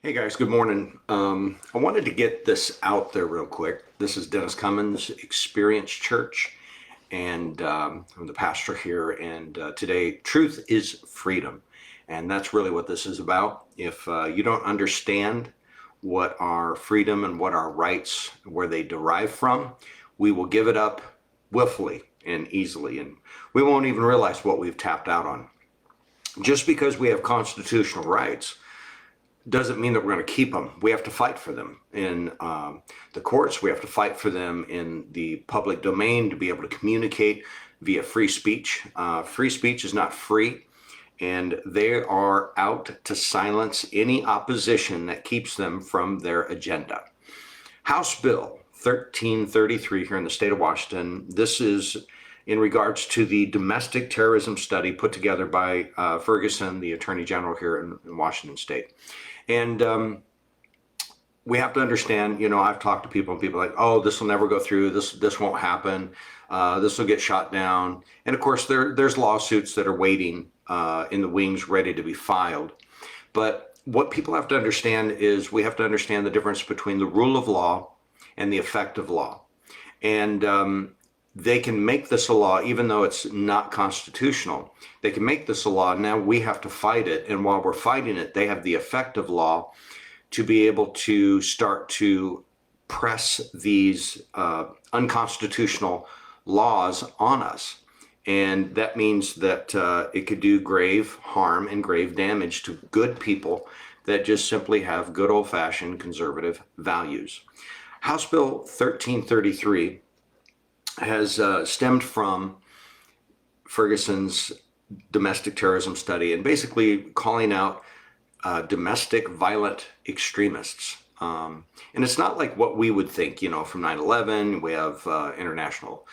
Hey guys, good morning. I wanted to get this out there real quick. This is Dennis Cummins, Experience Church, and I'm the pastor here. And today, truth is freedom. And that's really what this is about. If you don't understand what our freedom and what our rights, where they derive from, we will give it up willfully and easily. And we won't even realize what we've tapped out on. Just because we have constitutional rights doesn't mean that we're going to keep them. We have to fight for them in the courts. We have to fight for them in the public domain to be able to communicate via free speech. Free speech is not free, and they are out to silence any opposition that keeps them from their agenda. House Bill 1333 here in the state of Washington. This is in regards to the domestic terrorism study put together by Ferguson, the Attorney General here in Washington State. And we have to understand, I've talked to people and people are like, oh, this will never go through. This won't happen. This will get shot down. And of course, there's lawsuits that are waiting in the wings, ready to be filed. But what people have to understand is we have to understand the difference between the rule of law and the effect of law. And they can make this a law, even though it's not constitutional. They can make this a law. Now we have to fight it. And while we're fighting it, they have the effect of law to be able to start to press these unconstitutional laws on us. And that means that it could do grave harm and grave damage to good people that just simply have good old-fashioned conservative values. House Bill 1333 has stemmed from Ferguson's domestic terrorism study and basically calling out domestic violent extremists. And it's not like what we would think, from 9/11, we have international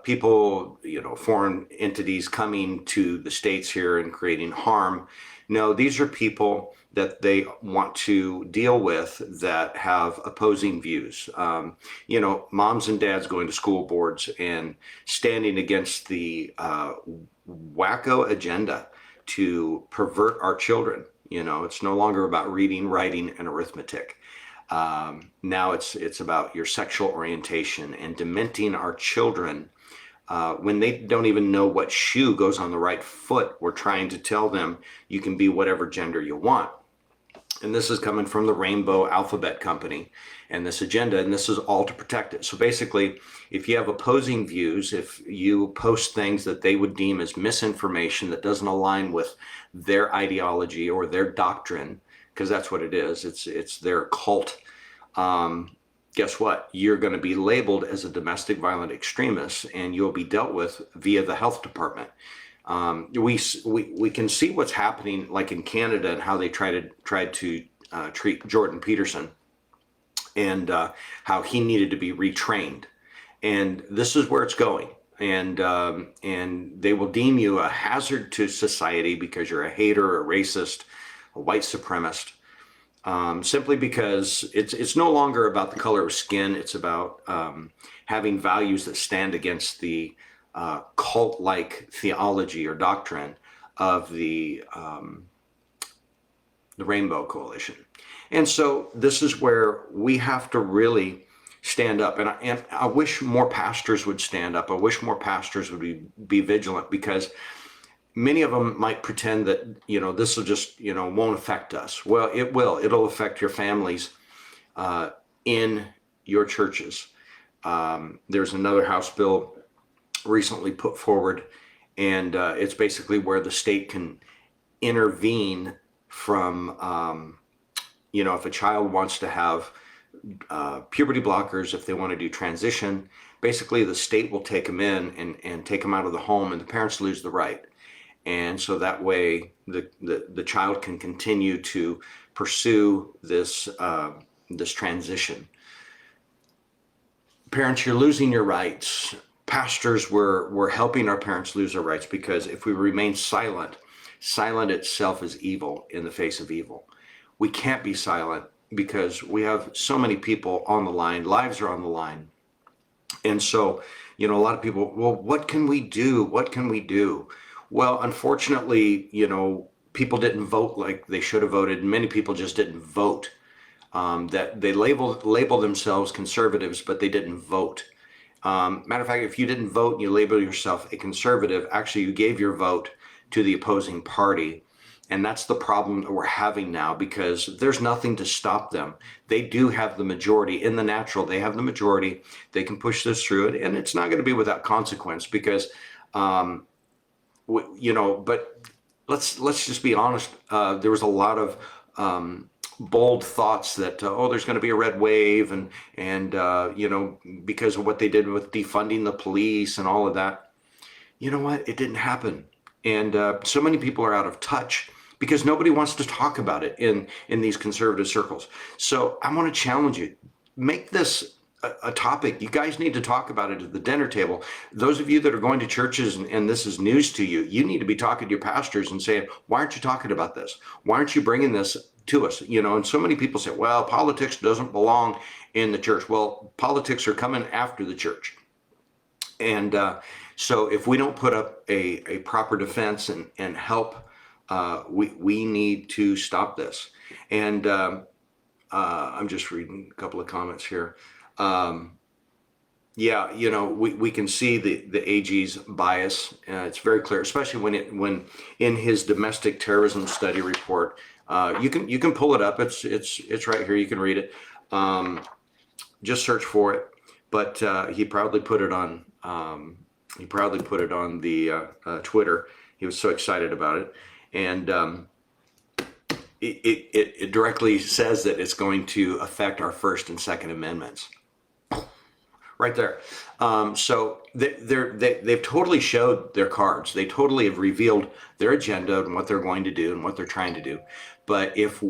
people, foreign entities coming to the states here and creating harm. No, these are people that they want to deal with that have opposing views. Moms and dads going to school boards and standing against the wacko agenda to pervert our children. It's no longer about reading, writing, and arithmetic. Now it's about your sexual orientation and dementing our children when they don't even know what shoe goes on the right foot. We're trying to tell them you can be whatever gender you want. And this is coming from the Rainbow Alphabet Company and this agenda, and this is all to protect it. So basically, if you have opposing views, if you post things that they would deem as misinformation that doesn't align with their ideology or their doctrine, because that's what it is, it's their cult, guess what? You're going to be labeled as a domestic violent extremist, and you'll be dealt with via the health department. We can see what's happening, like in Canada, and how they tried to treat Jordan Peterson, and how he needed to be retrained. And this is where it's going. And they will deem you a hazard to society because you're a hater, a racist, a white supremacist. Simply because it's no longer about the color of skin. It's about having values that stand against the cult-like theology or doctrine of the Rainbow Coalition. And so this is where we have to really stand up. And I wish more pastors would stand up. I wish more pastors would be vigilant, because many of them might pretend that, this will just, won't affect us. Well, it will. It'll affect your families in your churches. There's another House bill recently put forward, and it's basically where the state can intervene from, if a child wants to have puberty blockers, if they want to do transition, basically the state will take them in and take them out of the home, and the parents lose the right. And so that way the child can continue to pursue this transition. Parents, you're losing your rights. Pastors, we're helping our parents lose their rights, because if we remain silent itself is evil in the face of evil. We can't be silent because we have so many people on the line, lives are on the line. And so, a lot of people, well, what can we do? What can we do? Well, unfortunately, people didn't vote like they should have voted. Many people just didn't vote. That they label themselves conservatives, but they didn't vote. Matter of fact, if you didn't vote and you label yourself a conservative, actually you gave your vote to the opposing party. And that's the problem that we're having now, because there's nothing to stop them. They do have the majority in the natural. They have the majority. They can push this through it, and it's not going to be without consequence, because, but let's just be honest. There was a lot of bold thoughts that there's going to be a red wave, and because of what they did with defunding the police and all of that. You know what? It didn't happen, and so many people are out of touch because nobody wants to talk about it in these conservative circles. So I want to challenge you: make this a topic. You guys need to talk about it at the dinner table. Those of you that are going to churches and this is news to you, you need to be talking to your pastors and saying, why aren't you talking about this? Why aren't you bringing this to us? And so many people say, well, politics doesn't belong in the church. Well, politics are coming after the church. And so if we don't put up a proper defense and help, we need to stop this. And I'm just reading a couple of comments here. We can see the AG's bias. It's very clear, especially when in his domestic terrorism study report. You can pull it up. It's right here. You can read it. Just search for it. But he proudly put it on. The Twitter. He was so excited about it, and it directly says that it's going to affect our First and Second Amendments. Right there. So they've totally showed their cards. They totally have revealed their agenda and what they're going to do and what they're trying to do. But if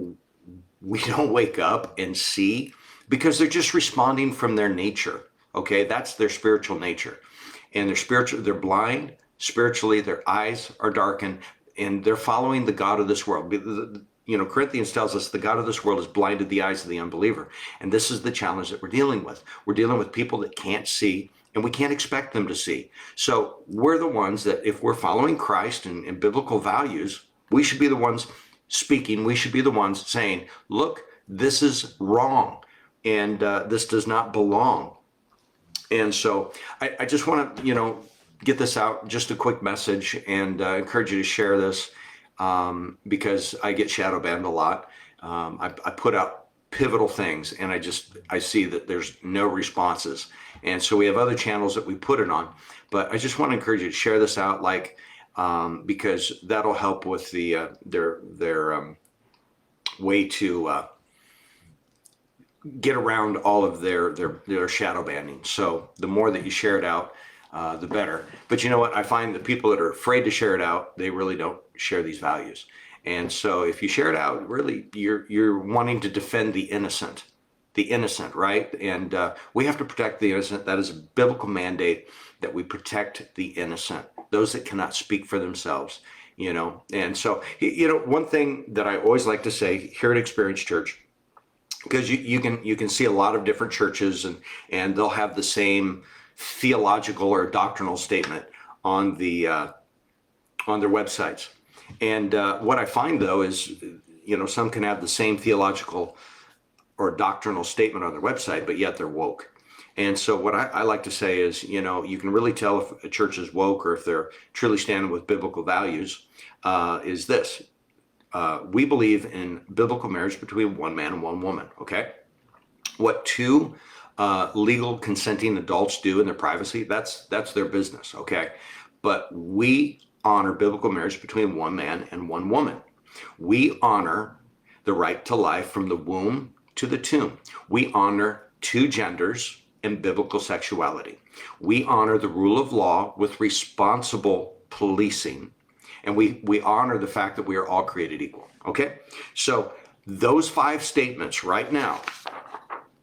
we don't wake up and see, because they're just responding from their nature, okay? That's their spiritual nature. And they're blind spiritually, their eyes are darkened, and they're following the God of this world. Corinthians tells us the God of this world has blinded the eyes of the unbeliever. And this is the challenge that we're dealing with. We're dealing with people that can't see, and we can't expect them to see. So we're the ones that, if we're following Christ and biblical values, we should be the ones speaking. We should be the ones saying, look, this is wrong, and this does not belong. And so I just want to, get this out, just a quick message, and encourage you to share this. Because I get shadow banned a lot. I put out pivotal things, and I see that there's no responses. And so we have other channels that we put it on, but I just want to encourage you to share this out, because that'll help with their way to get around all of their shadow banning. So the more that you share it out, the better. But you know what? I find the people that are afraid to share it out, they really don't share these values. And so if you share it out, really, you're wanting to defend the innocent, right? And we have to protect the innocent. That is a biblical mandate, that we protect the innocent, those that cannot speak for themselves, And so, one thing that I always like to say here at Experience Church, because you can see a lot of different churches, and they'll have the same theological or doctrinal statement on their websites. And what I find, though, is some can have the same theological or doctrinal statement on their website, but yet they're woke. And so what I like to say is, you can really tell if a church is woke or if they're truly standing with biblical values, is this. We believe in biblical marriage between one man and one woman, okay? What two legal consenting adults do in their privacy, that's their business, okay? But we honor biblical marriage between one man and one woman. We honor the right to life from the womb to the tomb. We honor two genders and biblical sexuality. We honor the rule of law with responsible policing. And we honor the fact that we are all created equal, okay? So those 5 statements right now,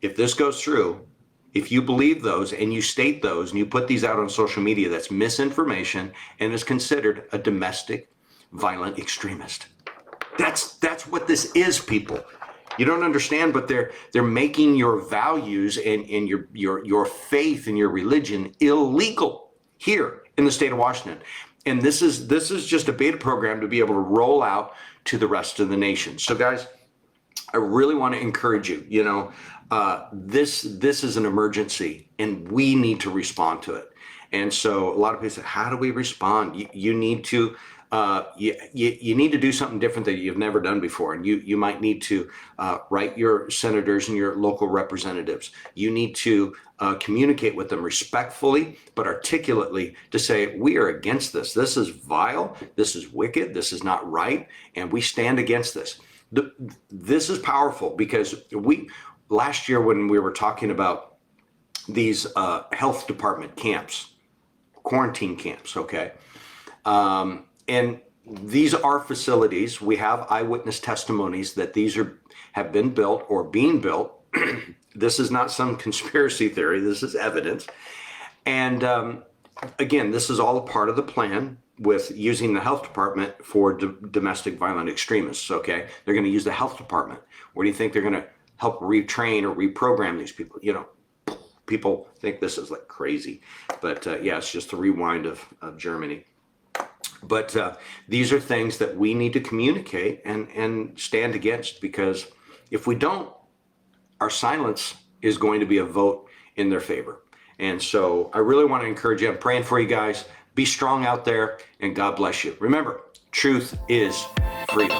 if this goes through, if you believe those and you state those and you put these out on social media, that's misinformation and is considered a domestic violent extremist. That's what this is, people. You don't understand, but they're making your values and your faith and your religion illegal here in the state of Washington. And this is just a beta program to be able to roll out to the rest of the nation. So guys, I really want to encourage you, this is an emergency and we need to respond to it. And so a lot of people say, how do we respond? You need to you need to do something different that you've never done before. And you might need to write your senators and your local representatives. You need to communicate with them respectfully, but articulately to say, we are against this. This is vile. This is wicked. This is not right. And we stand against this. This is powerful because last year when we were talking about these health department camps, quarantine camps, okay? And these are facilities. We have eyewitness testimonies that these have been built or being built. This is not some conspiracy theory. This is evidence. And again, this is all a part of the plan with using the health department for domestic violent extremists, okay? They're going to use the health department. Where do you think they're going to help retrain or reprogram these people? People think this is like crazy, but yeah, it's just the rewind of Germany. But these are things that we need to communicate and stand against, because if we don't, our silence is going to be a vote in their favor. And so I really want to encourage you. I'm praying for you guys. Be strong out there, and God bless you. Remember, truth is freedom.